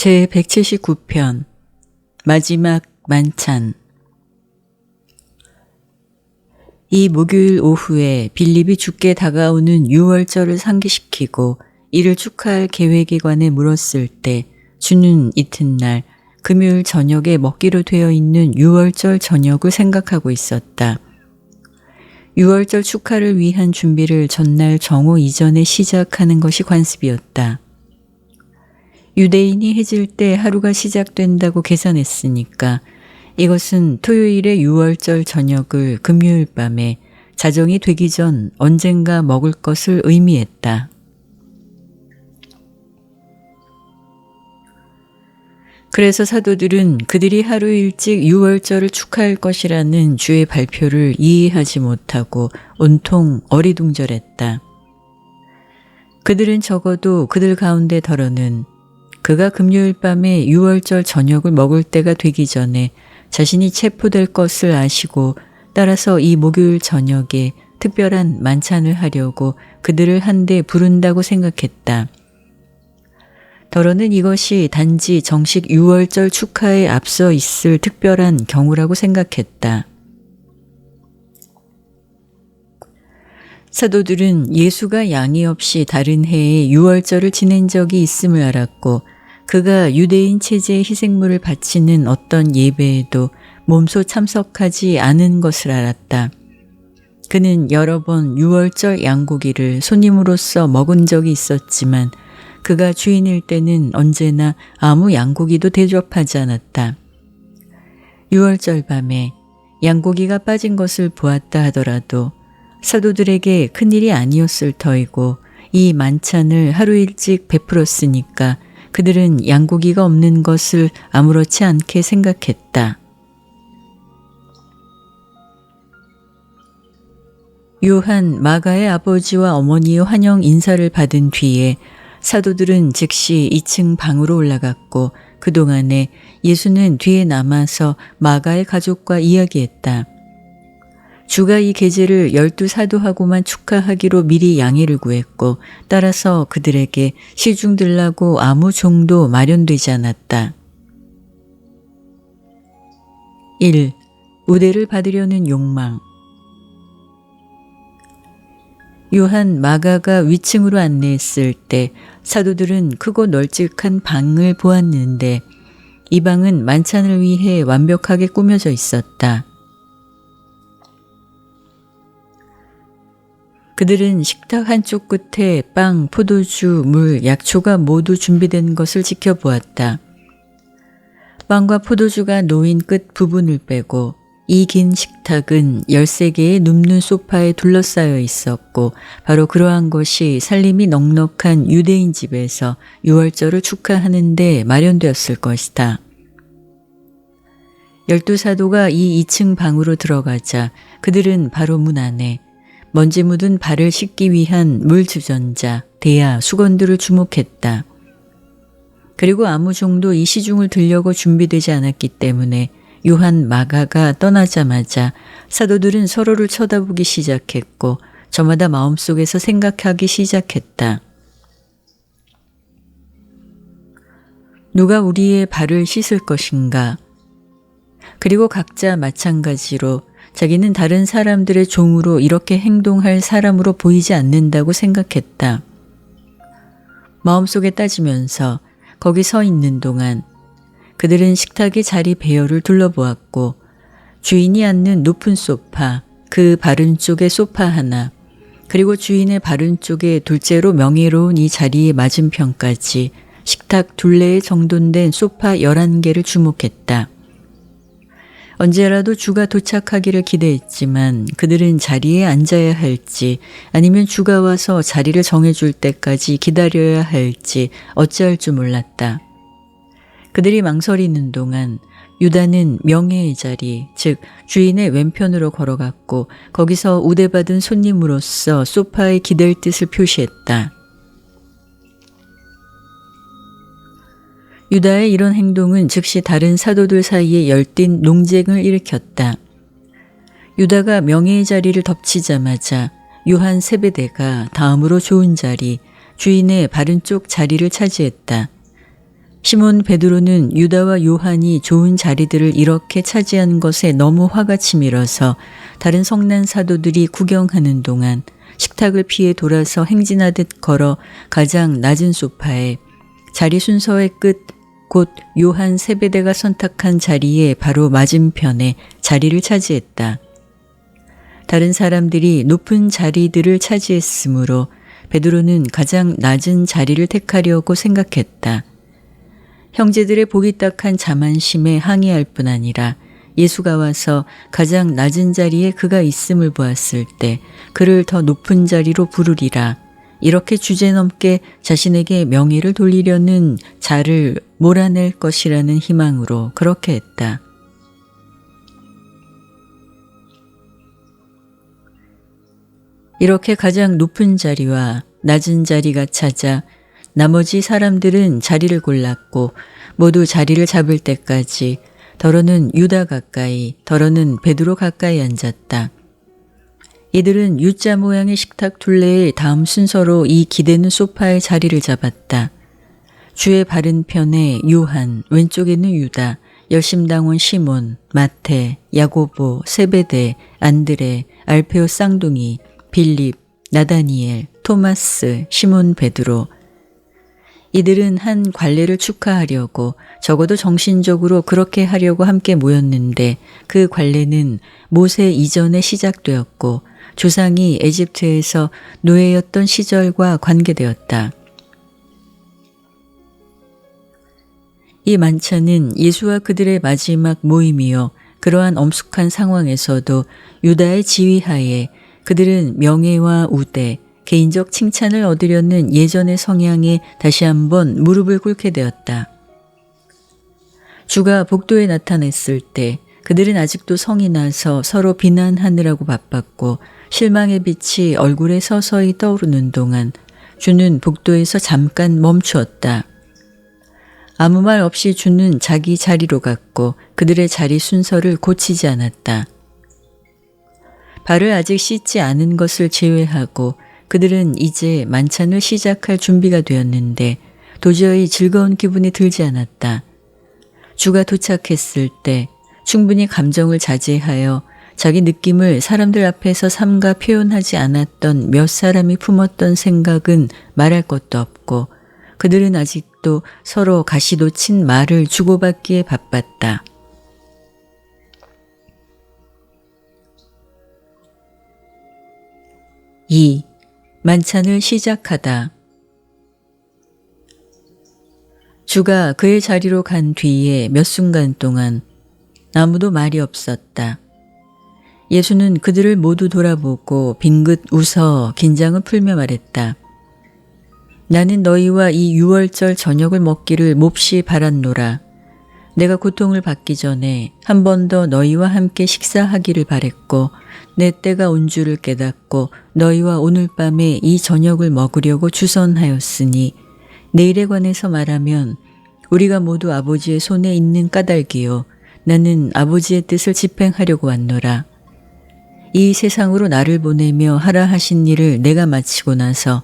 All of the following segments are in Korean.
제179편 마지막 만찬. 이 목요일 오후에 빌립이 죽게 다가오는 유월절을 상기시키고 이를 축하할 계획에 관해 물었을 때 주는 이튿날 금요일 저녁에 먹기로 되어 있는 유월절 저녁을 생각하고 있었다. 유월절 축하를 위한 준비를 전날 정오 이전에 시작하는 것이 관습이었다. 유대인이 해질 때 하루가 시작된다고 계산했으니까 이것은 토요일의 유월절 저녁을 금요일 밤에 자정이 되기 전 언젠가 먹을 것을 의미했다. 그래서 사도들은 그들이 하루 일찍 유월절을 축하할 것이라는 주의 발표를 이해하지 못하고 온통 어리둥절했다. 그들은 적어도 그들 가운데 더러는 그가 금요일 밤에 유월절 저녁을 먹을 때가 되기 전에 자신이 체포될 것을 아시고 따라서 이 목요일 저녁에 특별한 만찬을 하려고 그들을 한데 부른다고 생각했다. 더러는 이것이 단지 정식 유월절 축하에 앞서 있을 특별한 경우라고 생각했다. 사도들은 예수가 양이 없이 다른 해에 유월절을 지낸 적이 있음을 알았고 그가 유대인 체제의 희생물을 바치는 어떤 예배에도 몸소 참석하지 않은 것을 알았다. 그는 여러 번 유월절 양고기를 손님으로서 먹은 적이 있었지만 그가 주인일 때는 언제나 아무 양고기도 대접하지 않았다. 유월절 밤에 양고기가 빠진 것을 보았다 하더라도 사도들에게 큰일이 아니었을 터이고 이 만찬을 하루 일찍 베풀었으니까 그들은 양고기가 없는 것을 아무렇지 않게 생각했다. 요한 마가의 아버지와 어머니의 환영 인사를 받은 뒤에 사도들은 즉시 2층 방으로 올라갔고 그동안에 예수는 뒤에 남아서 마가의 가족과 이야기했다. 주가 이 계제를 12사도하고만 축하하기로 미리 양해를 구했고 따라서 그들에게 시중 들라고 아무 종도 마련되지 않았다. 1. 우대를 받으려는 욕망. 요한 마가가 위층으로 안내했을 때 사도들은 크고 널찍한 방을 보았는데 이 방은 만찬을 위해 완벽하게 꾸며져 있었다. 그들은 식탁 한쪽 끝에 빵, 포도주, 물, 약초가 모두 준비된 것을 지켜보았다. 빵과 포도주가 놓인 끝 부분을 빼고 이 긴 식탁은 13개의 눕는 소파에 둘러싸여 있었고 바로 그러한 것이 살림이 넉넉한 유대인 집에서 유월절을 축하하는 데 마련되었을 것이다. 12사도가 이 2층 방으로 들어가자 그들은 바로 문 안에 먼지 묻은 발을 씻기 위한 물 주전자, 대야, 수건들을 주목했다. 그리고 아무 종도 이 시중을 들려고 준비되지 않았기 때문에 요한 마가가 떠나자마자 사도들은 서로를 쳐다보기 시작했고 저마다 마음속에서 생각하기 시작했다. 누가 우리의 발을 씻을 것인가? 그리고 각자 마찬가지로 자기는 다른 사람들의 종으로 이렇게 행동할 사람으로 보이지 않는다고 생각했다. 마음속에 따지면서 거기 서 있는 동안 그들은 식탁의 자리 배열을 둘러보았고 주인이 앉는 높은 소파, 그 바른 쪽에 소파 하나, 그리고 주인의 바른 쪽에 둘째로 명예로운 이 자리의 맞은편까지 식탁 둘레에 정돈된 소파 11개를 주목했다. 언제라도 주가 도착하기를 기대했지만 그들은 자리에 앉아야 할지 아니면 주가 와서 자리를 정해줄 때까지 기다려야 할지 어찌할 줄 몰랐다. 그들이 망설이는 동안 유다는 명예의 자리, 즉 주인의 왼편으로 걸어갔고 거기서 우대받은 손님으로서 소파에 기댈 뜻을 표시했다. 유다의 이런 행동은 즉시 다른 사도들 사이에 열띤 논쟁을 일으켰다. 유다가 명예의 자리를 덮치자마자 요한 세베대가 다음으로 좋은 자리, 주인의 바른 쪽 자리를 차지했다. 시몬 베드로는 유다와 요한이 좋은 자리들을 이렇게 차지한 것에 너무 화가 치밀어서 다른 성난 사도들이 구경하는 동안 식탁을 피해 돌아서 행진하듯 걸어 가장 낮은 소파에 자리 순서의 끝 곧 요한 세베대가 선택한 자리에 바로 맞은편에 자리를 차지했다. 다른 사람들이 높은 자리들을 차지했으므로 베드로는 가장 낮은 자리를 택하려고 생각했다. 형제들의 보기 딱한 자만심에 항의할 뿐 아니라 예수가 와서 가장 낮은 자리에 그가 있음을 보았을 때 그를 더 높은 자리로 부르리라. 이렇게 주제넘게 자신에게 명예를 돌리려는 자를 몰아낼 것이라는 희망으로 그렇게 했다. 이렇게 가장 높은 자리와 낮은 자리가 찾아 나머지 사람들은 자리를 골랐고 모두 자리를 잡을 때까지 더러는 유다 가까이 더러는 베드로 가까이 앉았다. 이들은 U자 모양의 식탁 둘레의 다음 순서로 이 기대는 소파에 자리를 잡았다. 주의 바른 편에 요한, 왼쪽에는 유다, 열심당원 시몬, 마태, 야고보, 세베대, 안드레, 알페오 쌍둥이, 빌립, 나다니엘, 토마스, 시몬 베드로. 이들은 한 관례를 축하하려고 적어도 정신적으로 그렇게 하려고 함께 모였는데 그 관례는 모세 이전에 시작되었고 조상이 에집트에서 노예였던 시절과 관계되었다. 이 만찬은 예수와 그들의 마지막 모임이요 그러한 엄숙한 상황에서도 유다의 지휘하에 그들은 명예와 우대, 개인적 칭찬을 얻으려는 예전의 성향에 다시 한번 무릎을 꿇게 되었다. 주가 복도에 나타났을 때 그들은 아직도 성이 나서 서로 비난하느라고 바빴고 실망의 빛이 얼굴에 서서히 떠오르는 동안 주는 복도에서 잠깐 멈추었다. 아무 말 없이 주는 자기 자리로 갔고 그들의 자리 순서를 고치지 않았다. 발을 아직 씻지 않은 것을 제외하고 그들은 이제 만찬을 시작할 준비가 되었는데 도저히 즐거운 기분이 들지 않았다. 주가 도착했을 때 충분히 감정을 자제하여 자기 느낌을 사람들 앞에서 삼가 표현하지 않았던 몇 사람이 품었던 생각은 말할 것도 없고 그들은 아직도 서로 가시돋친 말을 주고받기에 바빴다. 2. 만찬을 시작하다. 주가 그의 자리로 간 뒤에 몇 순간 동안 아무도 말이 없었다. 예수는 그들을 모두 돌아보고 빙긋 웃어 긴장을 풀며 말했다. 나는 너희와 이 유월절 저녁을 먹기를 몹시 바랐노라. 내가 고통을 받기 전에 한 번 더 너희와 함께 식사하기를 바랬고 내 때가 온 줄을 깨닫고 너희와 오늘 밤에 이 저녁을 먹으려고 주선하였으니 내일에 관해서 말하면 우리가 모두 아버지의 손에 있는 까닭이요 나는 아버지의 뜻을 집행하려고 왔노라. 이 세상으로 나를 보내며 하라 하신 일을 내가 마치고 나서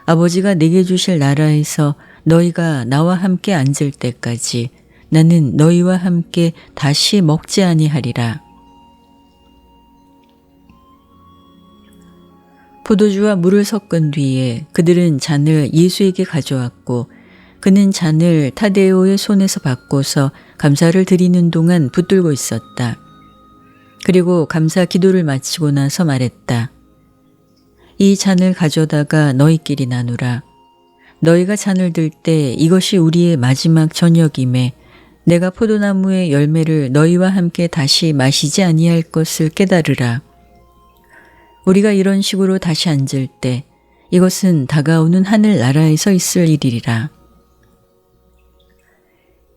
아버지가 내게 주실 나라에서 너희가 나와 함께 앉을 때까지 나는 너희와 함께 다시 먹지 아니하리라. 포도주와 물을 섞은 뒤에 그들은 잔을 예수에게 가져왔고 그는 잔을 타데오의 손에서 받고서 감사를 드리는 동안 붙들고 있었다. 그리고 감사 기도를 마치고 나서 말했다. 이 잔을 가져다가 너희끼리 나누라. 너희가 잔을 들 때 이것이 우리의 마지막 저녁임에 내가 포도나무의 열매를 너희와 함께 다시 마시지 아니할 것을 깨달으라. 우리가 이런 식으로 다시 앉을 때 이것은 다가오는 하늘나라에서 있을 일이리라.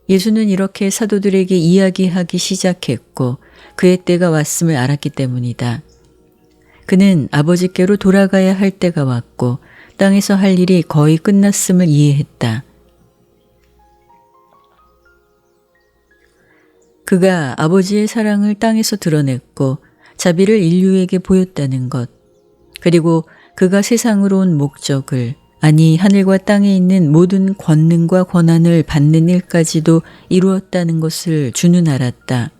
예수는 이렇게 사도들에게 이야기하기 시작했고 그의 때가 왔음을 알았기 때문이다. 그는 아버지께로 돌아가야 할 때가 왔고 땅에서 할 일이 거의 끝났음을 이해했다. 그가 아버지의 사랑을 땅에서 드러냈고 자비를 인류에게 보였다는 것, 그리고 그가 세상으로 온 목적을 아니 하늘과 땅에 있는 모든 권능과 권한을 받는 일까지도 이루었다는 것을 주는 알았다.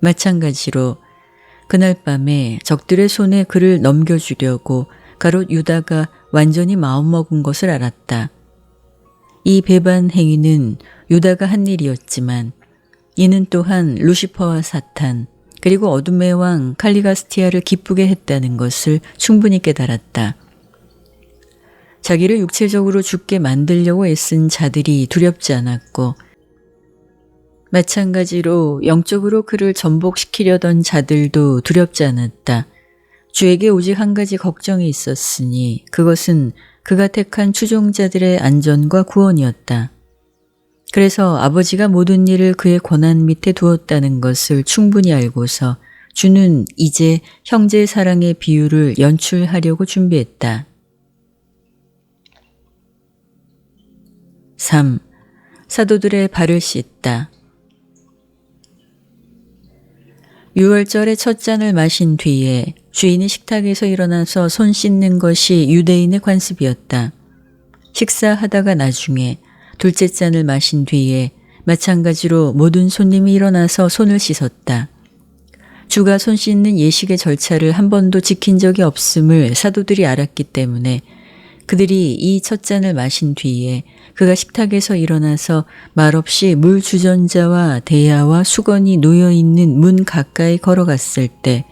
마찬가지로 그날 밤에 적들의 손에 그를 넘겨주려고 가롯 유다가 완전히 마음먹은 것을 알았다. 이 배반 행위는 유다가 한 일이었지만 이는 또한 루시퍼와 사탄 그리고 어둠의 왕 칼리가스티아를 기쁘게 했다는 것을 충분히 깨달았다. 자기를 육체적으로 죽게 만들려고 애쓴 자들이 두렵지 않았고 마찬가지로 영적으로 그를 전복시키려던 자들도 두렵지 않았다. 주에게 오직 한 가지 걱정이 있었으니 그것은 그가 택한 추종자들의 안전과 구원이었다. 그래서 아버지가 모든 일을 그의 권한 밑에 두었다는 것을 충분히 알고서 주는 이제 형제의 사랑의 비유를 연출하려고 준비했다. 3. 사도들의 발을 씻다. 유월절의 첫 잔을 마신 뒤에 주인이 식탁에서 일어나서 손 씻는 것이 유대인의 관습이었다. 식사하다가 나중에 둘째 잔을 마신 뒤에 마찬가지로 모든 손님이 일어나서 손을 씻었다. 주가 손 씻는 예식의 절차를 한 번도 지킨 적이 없음을 사도들이 알았기 때문에 그들이 이 첫 잔을 마신 뒤에 그가 식탁에서 일어나서 말없이 물 주전자와 대야와 수건이 놓여있는 문 가까이 걸어갔을 때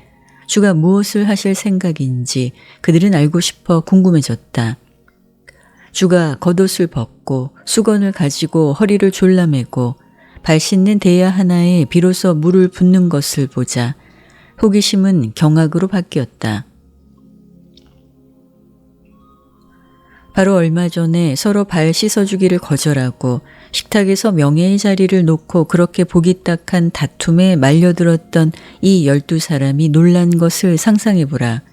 주가 무엇을 하실 생각인지 그들은 알고 싶어 궁금해졌다. 주가 겉옷을 벗고 수건을 가지고 허리를 졸라매고 발 씻는 대야 하나에 비로소 물을 붓는 것을 보자 호기심은 경악으로 바뀌었다. 바로 얼마 전에 서로 발 씻어주기를 거절하고 식탁에서 명예의 자리를 놓고 그렇게 보기 딱한 다툼에 말려들었던 이 12사람이 놀란 것을 상상해보라.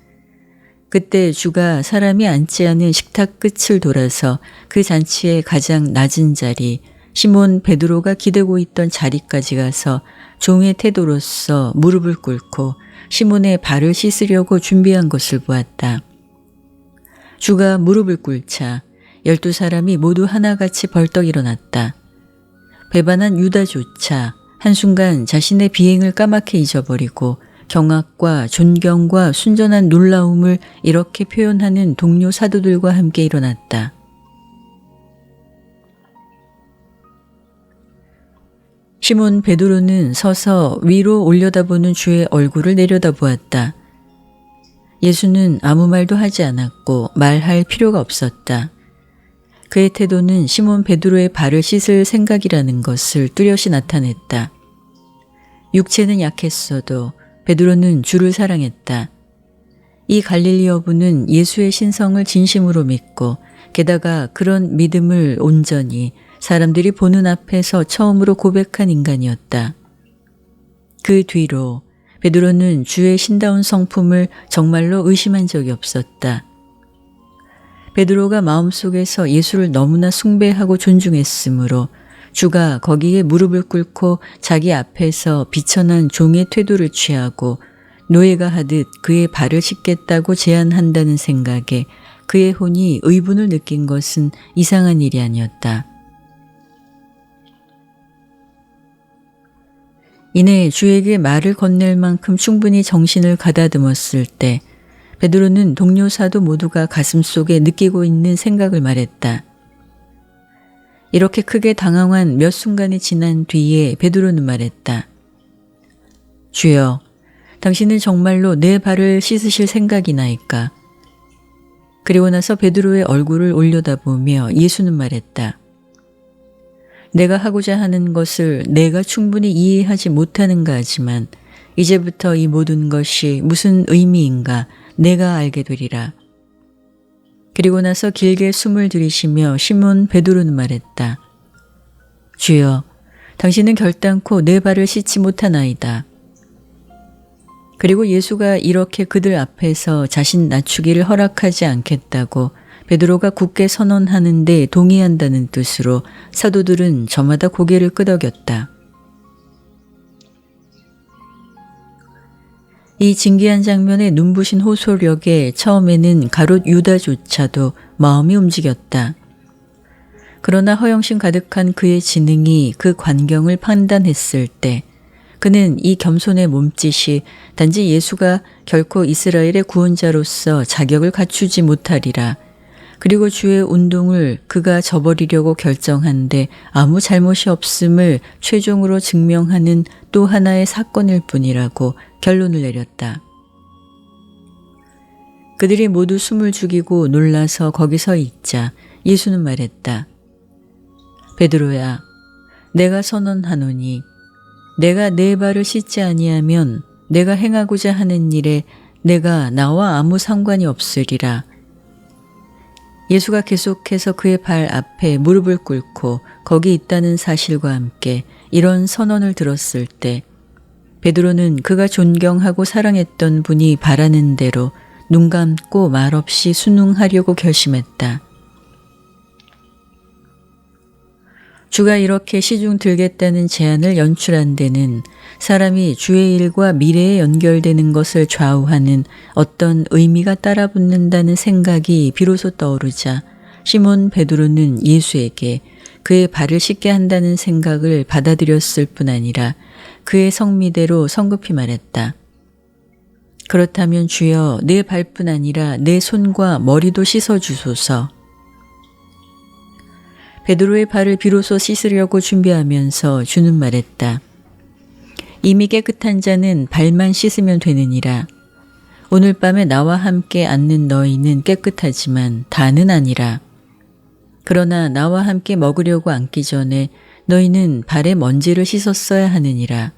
그때 주가 사람이 앉지 않은 식탁 끝을 돌아서 그 잔치의 가장 낮은 자리, 시몬 베드로가 기대고 있던 자리까지 가서 종의 태도로서 무릎을 꿇고 시몬의 발을 씻으려고 준비한 것을 보았다. 주가 무릎을 꿇자 12사람이 모두 하나같이 벌떡 일어났다. 배반한 유다조차 한순간 자신의 비행을 까맣게 잊어버리고 경악과 존경과 순전한 놀라움을 이렇게 표현하는 동료 사도들과 함께 일어났다. 시몬 베드로는 서서 위로 올려다보는 주의 얼굴을 내려다보았다. 예수는 아무 말도 하지 않았고 말할 필요가 없었다. 그의 태도는 시몬 베드로의 발을 씻을 생각이라는 것을 뚜렷이 나타냈다. 육체는 약했어도 베드로는 주를 사랑했다. 이 갈릴리 어부는 예수의 신성을 진심으로 믿고 게다가 그런 믿음을 온전히 사람들이 보는 앞에서 처음으로 고백한 인간이었다. 그 뒤로 베드로는 주의 신다운 성품을 정말로 의심한 적이 없었다. 베드로가 마음속에서 예수를 너무나 숭배하고 존중했으므로 주가 거기에 무릎을 꿇고 자기 앞에서 비천한 종의 태도를 취하고 노예가 하듯 그의 발을 씻겠다고 제안한다는 생각에 그의 혼이 의분을 느낀 것은 이상한 일이 아니었다. 이내 주에게 말을 건넬 만큼 충분히 정신을 가다듬었을 때 베드로는 동료 사도 모두가 가슴속에 느끼고 있는 생각을 말했다. 이렇게 크게 당황한 몇 순간이 지난 뒤에 베드로는 말했다. 주여, 당신은 정말로 내 발을 씻으실 생각이나이까? 그리고 나서 베드로의 얼굴을 올려다보며 예수는 말했다. 내가 하고자 하는 것을 내가 충분히 이해하지 못하는가 하지만 이제부터 이 모든 것이 무슨 의미인가 내가 알게 되리라. 그리고 나서 길게 숨을 들이쉬며 시몬 베드로는 말했다. 주여, 당신은 결단코 내 발을 씻지 못하나이다. 그리고 예수가 이렇게 그들 앞에서 자신 낮추기를 허락하지 않겠다고 베드로가 굳게 선언하는 데 동의한다는 뜻으로 사도들은 저마다 고개를 끄덕였다. 이 진기한 장면의 눈부신 호소력에 처음에는 가롯 유다조차도 마음이 움직였다. 그러나 허영심 가득한 그의 지능이 그 광경을 판단했을 때 그는 이 겸손의 몸짓이 단지 예수가 결코 이스라엘의 구원자로서 자격을 갖추지 못하리라. 그리고 주의 운동을 그가 저버리려고 결정한데 아무 잘못이 없음을 최종으로 증명하는 또 하나의 사건일 뿐이라고 결론을 내렸다. 그들이 모두 숨을 죽이고 놀라서 거기 서 있자 예수는 말했다. 베드로야, 내가 선언하노니 내가 네 발을 씻지 아니하면 내가 행하고자 하는 일에 내가 나와 아무 상관이 없으리라. 예수가 계속해서 그의 발 앞에 무릎을 꿇고 거기 있다는 사실과 함께 이런 선언을 들었을 때 베드로는 그가 존경하고 사랑했던 분이 바라는 대로 눈 감고 말없이 순응하려고 결심했다. 주가 이렇게 시중 들겠다는 제안을 연출한 데는 사람이 주의 일과 미래에 연결되는 것을 좌우하는 어떤 의미가 따라붙는다는 생각이 비로소 떠오르자 시몬 베드로는 예수에게 그의 발을 씻게 한다는 생각을 받아들였을 뿐 아니라 그의 성미대로 성급히 말했다. 그렇다면 주여, 내 발뿐 아니라 내 손과 머리도 씻어주소서. 베드로의 발을 비로소 씻으려고 준비하면서 주는 말했다. 이미 깨끗한 자는 발만 씻으면 되느니라. 오늘 밤에 나와 함께 앉는 너희는 깨끗하지만 다는 아니라. 그러나 나와 함께 먹으려고 앉기 전에 너희는 발에 먼지를 씻었어야 하느니라.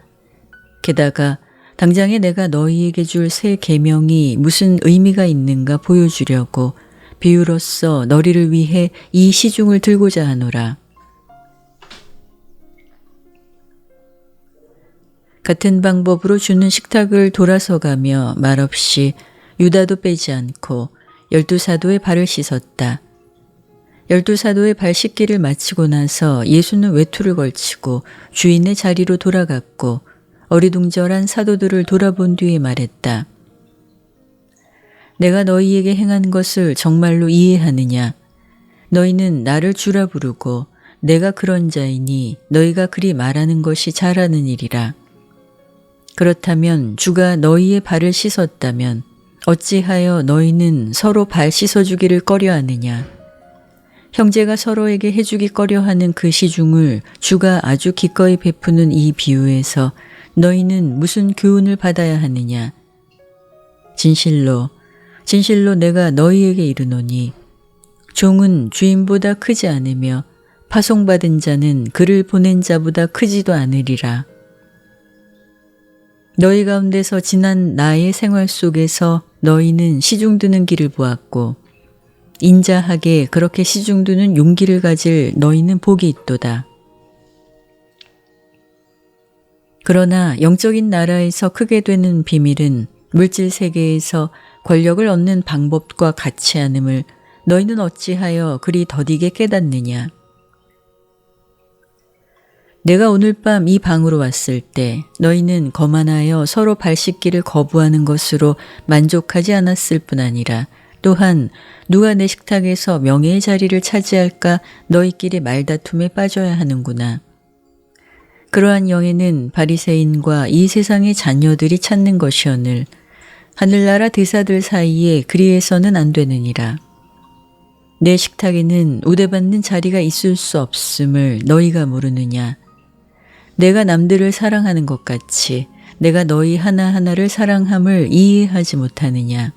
게다가 당장에 내가 너희에게 줄 새 계명이 무슨 의미가 있는가 보여주려고 비유로써 너희를 위해 이 시중을 들고자 하노라. 같은 방법으로 주는 식탁을 돌아서가며 말없이 유다도 빼지 않고 12사도의 발을 씻었다. 12사도의 발 씻기를 마치고 나서 예수는 외투를 걸치고 주인의 자리로 돌아갔고 어리둥절한 사도들을 돌아본 뒤에 말했다. 내가 너희에게 행한 것을 정말로 이해하느냐? 너희는 나를 주라 부르고 내가 그런 자이니 너희가 그리 말하는 것이 잘하는 일이라. 그렇다면 주가 너희의 발을 씻었다면 어찌하여 너희는 서로 발 씻어주기를 꺼려하느냐? 형제가 서로에게 해주기 꺼려하는 그 시중을 주가 아주 기꺼이 베푸는 이 비유에서 너희는 무슨 교훈을 받아야 하느냐? 진실로 내가 너희에게 이르노니 종은 주인보다 크지 않으며 파송받은 자는 그를 보낸 자보다 크지도 않으리라. 너희 가운데서 지난 나의 생활 속에서 너희는 시중드는 길을 보았고 인자하게 그렇게 시중드는 용기를 가질 너희는 복이 있도다. 그러나 영적인 나라에서 크게 되는 비밀은 물질 세계에서 권력을 얻는 방법과 같이 않음을 너희는 어찌하여 그리 더디게 깨닫느냐. 내가 오늘 밤 이 방으로 왔을 때 너희는 거만하여 서로 발 씻기를 거부하는 것으로 만족하지 않았을 뿐 아니라 또한 누가 내 식탁에서 명예의 자리를 차지할까 너희끼리 말다툼에 빠져야 하는구나. 그러한 영예는 바리새인과 이 세상의 자녀들이 찾는 것이오늘 하늘나라 대사들 사이에 그리해서는 안 되느니라. 내 식탁에는 우대받는 자리가 있을 수 없음을 너희가 모르느냐. 내가 남들을 사랑하는 것 같이 내가 너희 하나하나를 사랑함을 이해하지 못하느냐.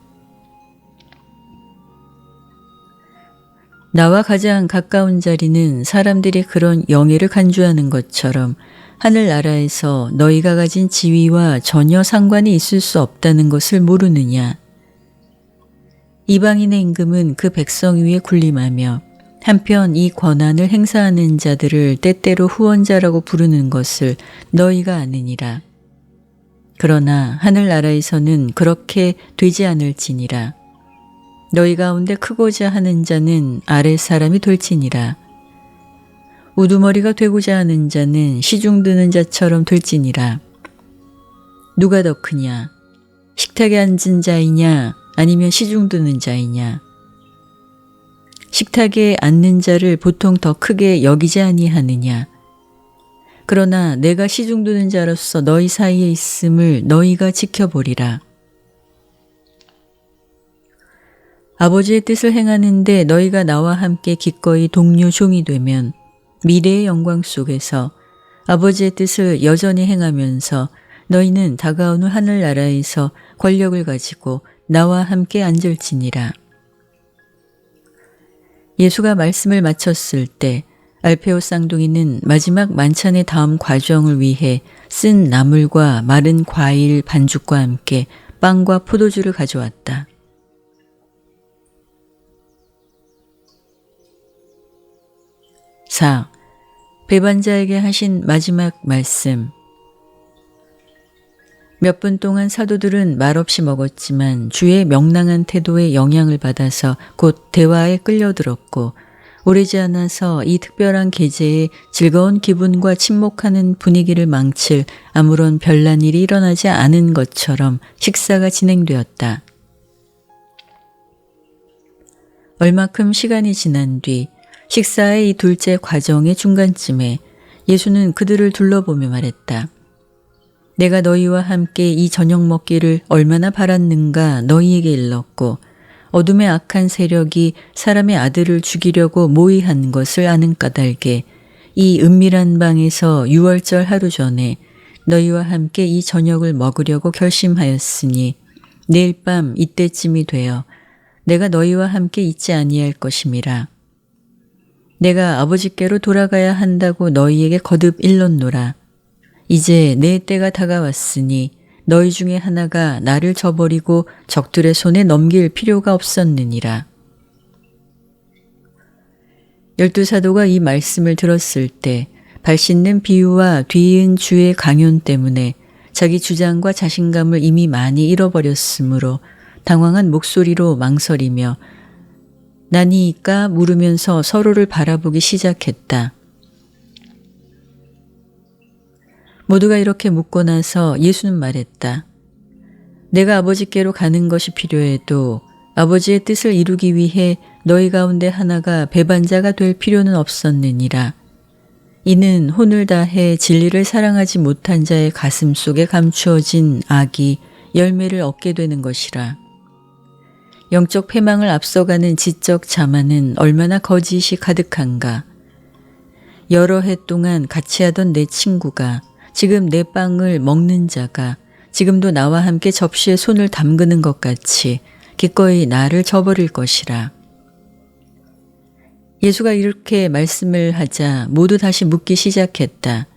나와 가장 가까운 자리는 사람들이 그런 영예를 간주하는 것처럼 하늘나라에서 너희가 가진 지위와 전혀 상관이 있을 수 없다는 것을 모르느냐. 이방인의 임금은 그 백성 위에 군림하며 한편 이 권한을 행사하는 자들을 때때로 후원자라고 부르는 것을 너희가 아느니라. 그러나 하늘나라에서는 그렇게 되지 않을지니라. 너희 가운데 크고자 하는 자는 아랫 사람이 될지니라. 우두머리가 되고자 하는 자는 시중드는 자처럼 될지니라. 누가 더 크냐? 식탁에 앉은 자이냐 아니면 시중 드는 자이냐. 식탁에 앉는 자를 보통 더 크게 여기지 아니하느냐. 그러나 내가 시중 드는 자로서 너희 사이에 있음을 너희가 지켜보리라. 아버지의 뜻을 행하는데 너희가 나와 함께 기꺼이 동료 종이 되면 미래의 영광 속에서 아버지의 뜻을 여전히 행하면서 너희는 다가오는 하늘나라에서 권력을 가지고 나와 함께 앉을지니라. 예수가 말씀을 마쳤을 때 알페오 쌍둥이는 마지막 만찬의 다음 과정을 위해 쓴 나물과 마른 과일 반죽과 함께 빵과 포도주를 가져왔다. 4. 배반자에게 하신 마지막 말씀. 몇 분 동안 사도들은 말없이 먹었지만 주의 명랑한 태도에 영향을 받아서 곧 대화에 끌려들었고 오래지 않아서 이 특별한 계제에 즐거운 기분과 침묵하는 분위기를 망칠 아무런 별난 일이 일어나지 않은 것처럼 식사가 진행되었다. 얼마큼 시간이 지난 뒤 식사의 이 둘째 과정의 중간쯤에 예수는 그들을 둘러보며 말했다. 내가 너희와 함께 이 저녁 먹기를 얼마나 바랐는가 너희에게 일렀고 어둠의 악한 세력이 사람의 아들을 죽이려고 모의한 것을 아는 까닭에 이 은밀한 방에서 유월절 하루 전에 너희와 함께 이 저녁을 먹으려고 결심하였으니 내일 밤 이때쯤이 되어 내가 너희와 함께 있지 아니할 것임이라. 내가 아버지께로 돌아가야 한다고 너희에게 거듭 일렀노라. 이제 내 때가 다가왔으니 너희 중에 하나가 나를 저버리고 적들의 손에 넘길 필요가 없었느니라. 12사도가 이 말씀을 들었을 때 발씻는 비유와 뒤이은 주의 강연 때문에 자기 주장과 자신감을 이미 많이 잃어버렸으므로 당황한 목소리로 망설이며 나니까 물으면서 서로를 바라보기 시작했다. 모두가 이렇게 묻고 나서 예수는 말했다. 내가 아버지께로 가는 것이 필요해도 아버지의 뜻을 이루기 위해 너희 가운데 하나가 배반자가 될 필요는 없었느니라. 이는 혼을 다해 진리를 사랑하지 못한 자의 가슴 속에 감추어진 악이 열매를 얻게 되는 것이라. 영적 패망을 앞서가는 지적 자만은 얼마나 거짓이 가득한가. 여러 해 동안 같이 하던 내 친구가 지금 내 빵을 먹는 자가 지금도 나와 함께 접시에 손을 담그는 것 같이 기꺼이 나를 저버릴 것이라. 예수가 이렇게 말씀을 하자 모두 다시 묻기 시작했다.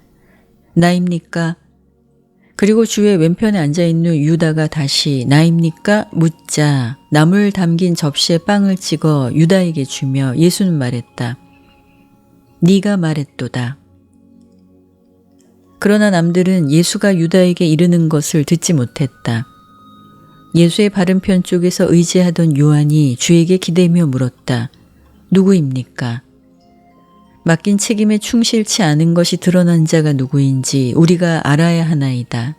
나입니까? 그리고 주의 왼편에 앉아있는 유다가 다시 나입니까? 묻자 나물 담긴 접시에 빵을 찍어 유다에게 주며 예수는 말했다. 네가 말했도다. 그러나 남들은 예수가 유다에게 이르는 것을 듣지 못했다. 예수의 바른편 쪽에서 의지하던 요한이 주에게 기대며 물었다. 누구입니까? 맡긴 책임에 충실치 않은 것이 드러난 자가 누구인지 우리가 알아야 하나이다.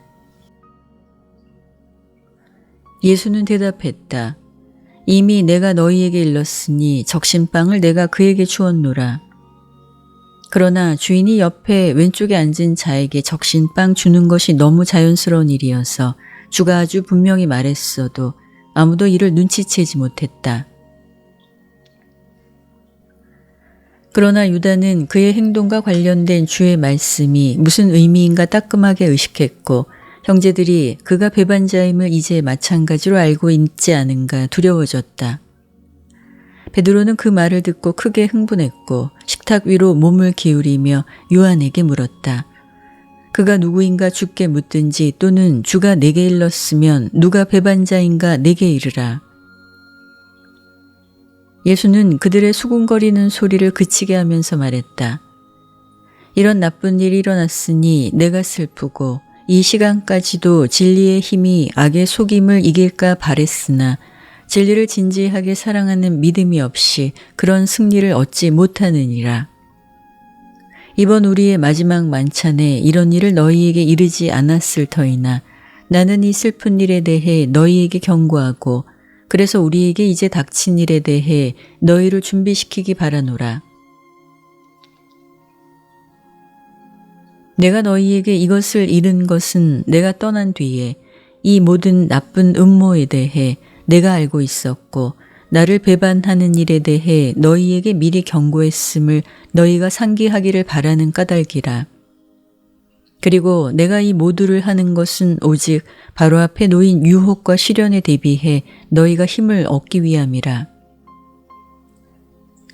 예수는 대답했다. 이미 내가 너희에게 일렀으니 적신빵을 내가 그에게 주었노라. 그러나 주인이 옆에 왼쪽에 앉은 자에게 적신빵 주는 것이 너무 자연스러운 일이어서 주가 아주 분명히 말했어도 아무도 이를 눈치채지 못했다. 그러나 유다는 그의 행동과 관련된 주의 말씀이 무슨 의미인가 따끔하게 의식했고 형제들이 그가 배반자임을 이제 마찬가지로 알고 있지 않은가 두려워졌다. 베드로는 그 말을 듣고 크게 흥분했고 식탁 위로 몸을 기울이며 요한에게 물었다. 그가 누구인가 주께 묻든지 또는 주가 내게 일렀으면 누가 배반자인가 내게 이르라. 예수는 그들의 수군거리는 소리를 그치게 하면서 말했다. 이런 나쁜 일이 일어났으니 내가 슬프고 이 시간까지도 진리의 힘이 악의 속임을 이길까 바랬으나 진리를 진지하게 사랑하는 믿음이 없이 그런 승리를 얻지 못하느니라. 이번 우리의 마지막 만찬에 이런 일을 너희에게 이르지 않았을 터이나 나는 이 슬픈 일에 대해 너희에게 경고하고 그래서 우리에게 이제 닥친 일에 대해 너희를 준비시키기 바라노라. 내가 너희에게 이것을 이른 것은 내가 떠난 뒤에 이 모든 나쁜 음모에 대해 내가 알고 있었고 나를 배반하는 일에 대해 너희에게 미리 경고했음을 너희가 상기하기를 바라는 까닭이라. 그리고 내가 이 모두를 하는 것은 오직 바로 앞에 놓인 유혹과 시련에 대비해 너희가 힘을 얻기 위함이라.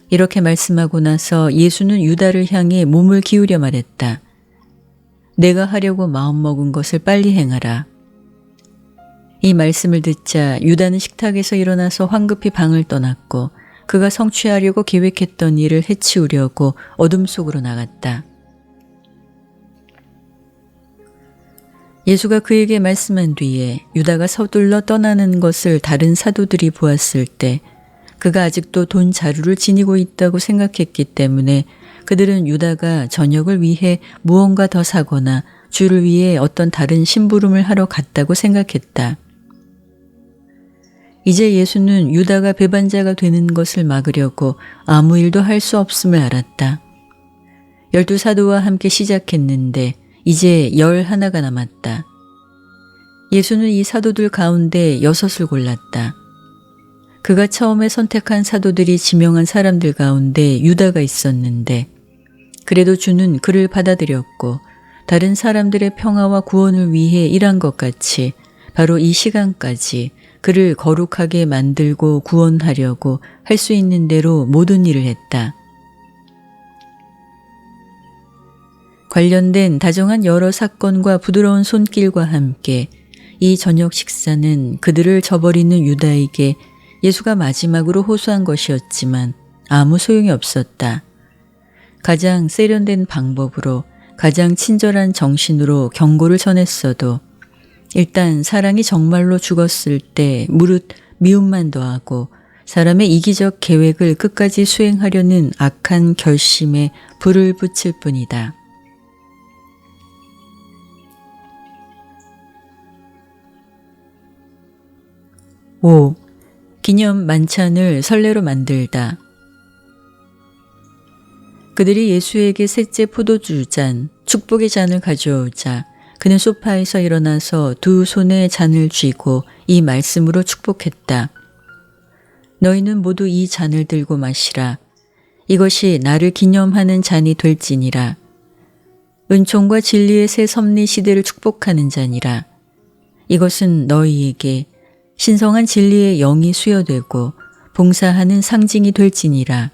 이렇게 말씀하고 나서 예수는 유다를 향해 몸을 기울여 말했다. 내가 하려고 마음먹은 것을 빨리 행하라. 이 말씀을 듣자 유다는 식탁에서 일어나서 황급히 방을 떠났고 그가 성취하려고 계획했던 일을 해치우려고 어둠 속으로 나갔다. 예수가 그에게 말씀한 뒤에 유다가 서둘러 떠나는 것을 다른 사도들이 보았을 때 그가 아직도 돈 자루를 지니고 있다고 생각했기 때문에 그들은 유다가 저녁을 위해 무언가 더 사거나 주를 위해 어떤 다른 심부름을 하러 갔다고 생각했다. 이제 예수는 유다가 배반자가 되는 것을 막으려고 아무 일도 할 수 없음을 알았다. 12사도와 함께 시작했는데 이제 11가 남았다. 예수는 이 사도들 가운데 6을 골랐다. 그가 처음에 선택한 사도들이 지명한 사람들 가운데 유다가 있었는데 그래도 주는 그를 받아들였고 다른 사람들의 평화와 구원을 위해 일한 것 같이 바로 이 시간까지 그를 거룩하게 만들고 구원하려고 할 수 있는 대로 모든 일을 했다. 관련된 다정한 여러 사건과 부드러운 손길과 함께 이 저녁 식사는 그들을 저버리는 유다에게 예수가 마지막으로 호소한 것이었지만 아무 소용이 없었다. 가장 세련된 방법으로 가장 친절한 정신으로 경고를 전했어도 일단 사랑이 정말로 죽었을 때 무릇 미움만 더하고 사람의 이기적 계획을 끝까지 수행하려는 악한 결심에 불을 붙일 뿐이다. 5. 기념 만찬을 설레로 만들다. 그들이 예수에게 셋째 포도주 잔, 축복의 잔을 가져오자 그는 소파에서 일어나서 두 손에 잔을 쥐고 이 말씀으로 축복했다. 너희는 모두 이 잔을 들고 마시라. 이것이 나를 기념하는 잔이 될지니라. 은총과 진리의 새 섭리 시대를 축복하는 잔이라. 이것은 너희에게 신성한 진리의 영이 수여되고 봉사하는 상징이 될지니라.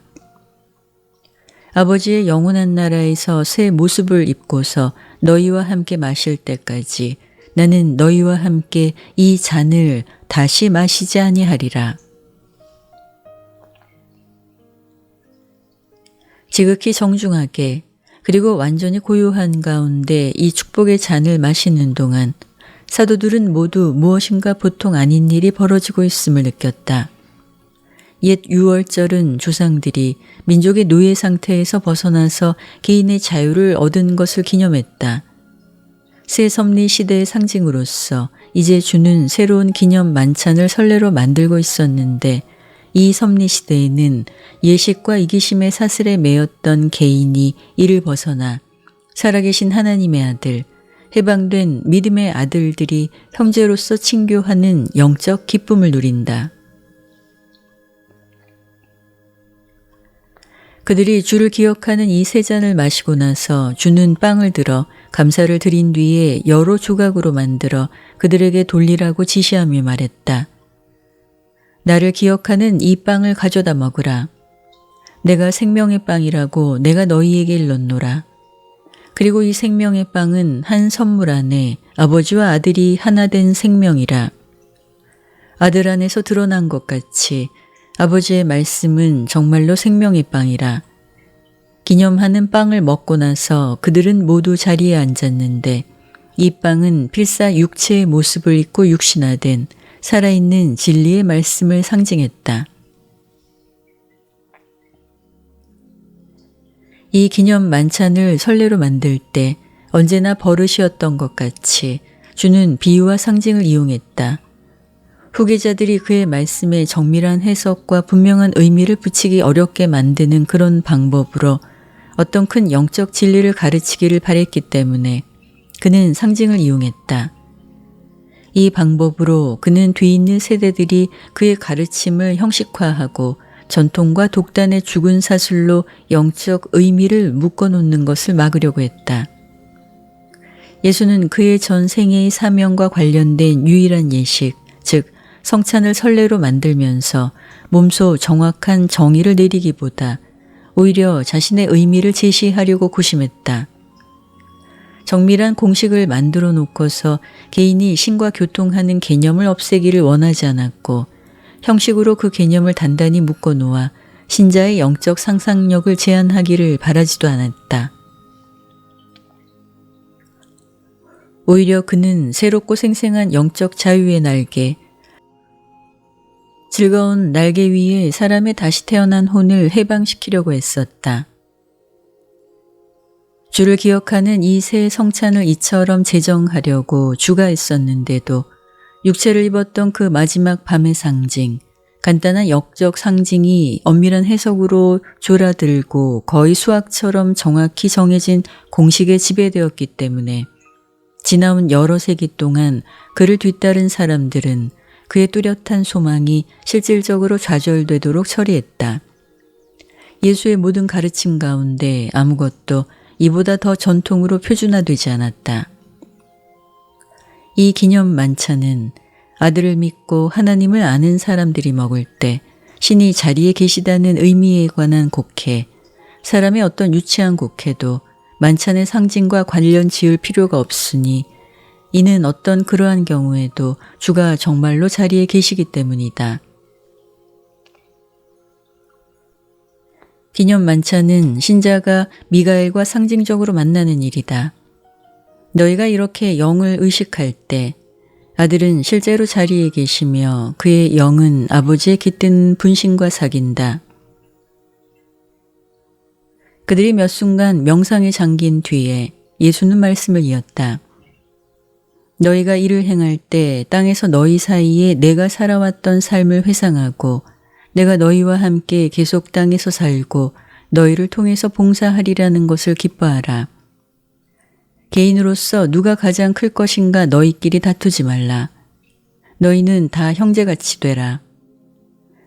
아버지의 영원한 나라에서 새 모습을 입고서 너희와 함께 마실 때까지 나는 너희와 함께 이 잔을 다시 마시지 아니하리라. 지극히 정중하게 그리고 완전히 고요한 가운데 이 축복의 잔을 마시는 동안 사도들은 모두 무엇인가 보통 아닌 일이 벌어지고 있음을 느꼈다. 옛 유월절은 조상들이 민족의 노예 상태에서 벗어나서 개인의 자유를 얻은 것을 기념했다. 새 섭리 시대의 상징으로서 이제 주는 새로운 기념 만찬을 설레로 만들고 있었는데 이 섭리 시대에는 예식과 이기심의 사슬에 매였던 개인이 이를 벗어나 살아계신 하나님의 아들, 해방된 믿음의 아들들이 형제로서 친교하는 영적 기쁨을 누린다. 그들이 주를 기억하는 이 세 잔을 마시고 나서 주는 빵을 들어 감사를 드린 뒤에 여러 조각으로 만들어 그들에게 돌리라고 지시하며 말했다. 나를 기억하는 이 빵을 가져다 먹으라. 내가 생명의 빵이라고 내가 너희에게 일렀노라. 그리고 이 생명의 빵은 한 선물 안에 아버지와 아들이 하나 된 생명이라. 아들 안에서 드러난 것 같이 아버지의 말씀은 정말로 생명의 빵이라. 기념하는 빵을 먹고 나서 그들은 모두 자리에 앉았는데 이 빵은 필사 육체의 모습을 입고 육신화된 살아있는 진리의 말씀을 상징했다. 이 기념 만찬을 설레로 만들 때 언제나 버릇이었던 것 같이 주는 비유와 상징을 이용했다. 후계자들이 그의 말씀에 정밀한 해석과 분명한 의미를 붙이기 어렵게 만드는 그런 방법으로 어떤 큰 영적 진리를 가르치기를 바랬기 때문에 그는 상징을 이용했다. 이 방법으로 그는 뒤있는 세대들이 그의 가르침을 형식화하고 전통과 독단의 죽은 사슬로 영적 의미를 묶어놓는 것을 막으려고 했다. 예수는 그의 전 생애의 사명과 관련된 유일한 예식, 즉 성찬을 선례로 만들면서 몸소 정확한 정의를 내리기보다 오히려 자신의 의미를 제시하려고 고심했다. 정밀한 공식을 만들어 놓고서 개인이 신과 교통하는 개념을 없애기를 원하지 않았고 형식으로 그 개념을 단단히 묶어 놓아 신자의 영적 상상력을 제한하기를 바라지도 않았다. 오히려 그는 새롭고 생생한 영적 자유의 날개, 즐거운 날개 위에 사람의 다시 태어난 혼을 해방시키려고 했었다. 주를 기억하는 이 새 성찬을 이처럼 제정하려고 주가 애썼는데도 육체를 입었던 그 마지막 밤의 상징, 간단한 역적 상징이 엄밀한 해석으로 졸아들고 거의 수학처럼 정확히 정해진 공식에 지배되었기 때문에 지나온 여러 세기 동안 그를 뒤따른 사람들은 그의 뚜렷한 소망이 실질적으로 좌절되도록 처리했다. 예수의 모든 가르침 가운데 아무것도 이보다 더 전통으로 표준화되지 않았다. 이 기념 만찬은 아들을 믿고 하나님을 아는 사람들이 먹을 때 신이 자리에 계시다는 의미에 관한 곡해, 사람의 어떤 유치한 곡해도 만찬의 상징과 관련 지을 필요가 없으니 이는 어떤 그러한 경우에도 주가 정말로 자리에 계시기 때문이다. 기념 만찬은 신자가 미가엘과 상징적으로 만나는 일이다. 너희가 이렇게 영을 의식할 때 아들은 실제로 자리에 계시며 그의 영은 아버지의 깃든 분신과 사귄다. 그들이 몇 순간 명상에 잠긴 뒤에 예수는 말씀을 이었다. 너희가 이를 행할 때 땅에서 너희 사이에 내가 살아왔던 삶을 회상하고 내가 너희와 함께 계속 땅에서 살고 너희를 통해서 봉사하리라는 것을 기뻐하라. 개인으로서 누가 가장 클 것인가 너희끼리 다투지 말라. 너희는 다 형제같이 되라.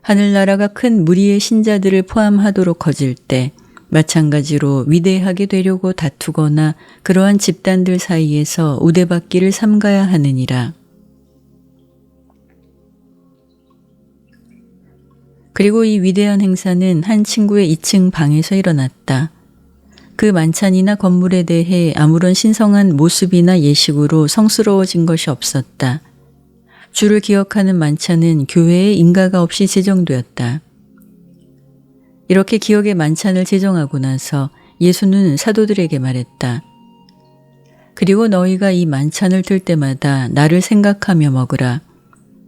하늘나라가 큰 무리의 신자들을 포함하도록 커질 때 마찬가지로 위대하게 되려고 다투거나 그러한 집단들 사이에서 우대받기를 삼가야 하느니라. 그리고 이 위대한 행사는 한 친구의 2층 방에서 일어났다. 그 만찬이나 건물에 대해 아무런 신성한 모습이나 예식으로 성스러워진 것이 없었다. 주를 기억하는 만찬은 교회에 인가가 없이 제정되었다. 이렇게 기억의 만찬을 제정하고 나서 예수는 사도들에게 말했다. 그리고 너희가 이 만찬을 들 때마다 나를 생각하며 먹으라.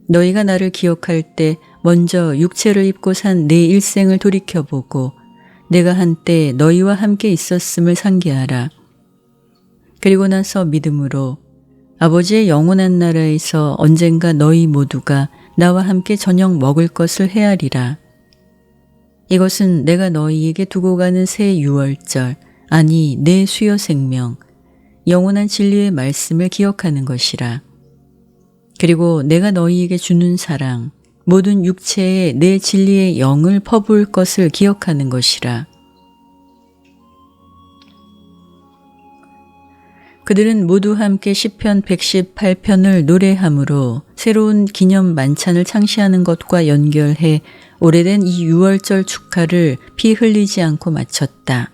너희가 나를 기억할 때 먼저 육체를 입고 산 내 일생을 돌이켜보고 내가 한때 너희와 함께 있었음을 상기하라. 그리고 나서 믿음으로 아버지의 영원한 나라에서 언젠가 너희 모두가 나와 함께 저녁 먹을 것을 헤아리라. 이것은 내가 너희에게 두고 가는 새 유월절, 아니 내 수요 생명, 영원한 진리의 말씀을 기억하는 것이라. 그리고 내가 너희에게 주는 사랑, 모든 육체에 내 진리의 영을 퍼부을 것을 기억하는 것이라. 그들은 모두 함께 시편 118편을 노래하므로 새로운 기념 만찬을 창시하는 것과 연결해 오래된 이 유월절 축하를 피 흘리지 않고 마쳤다.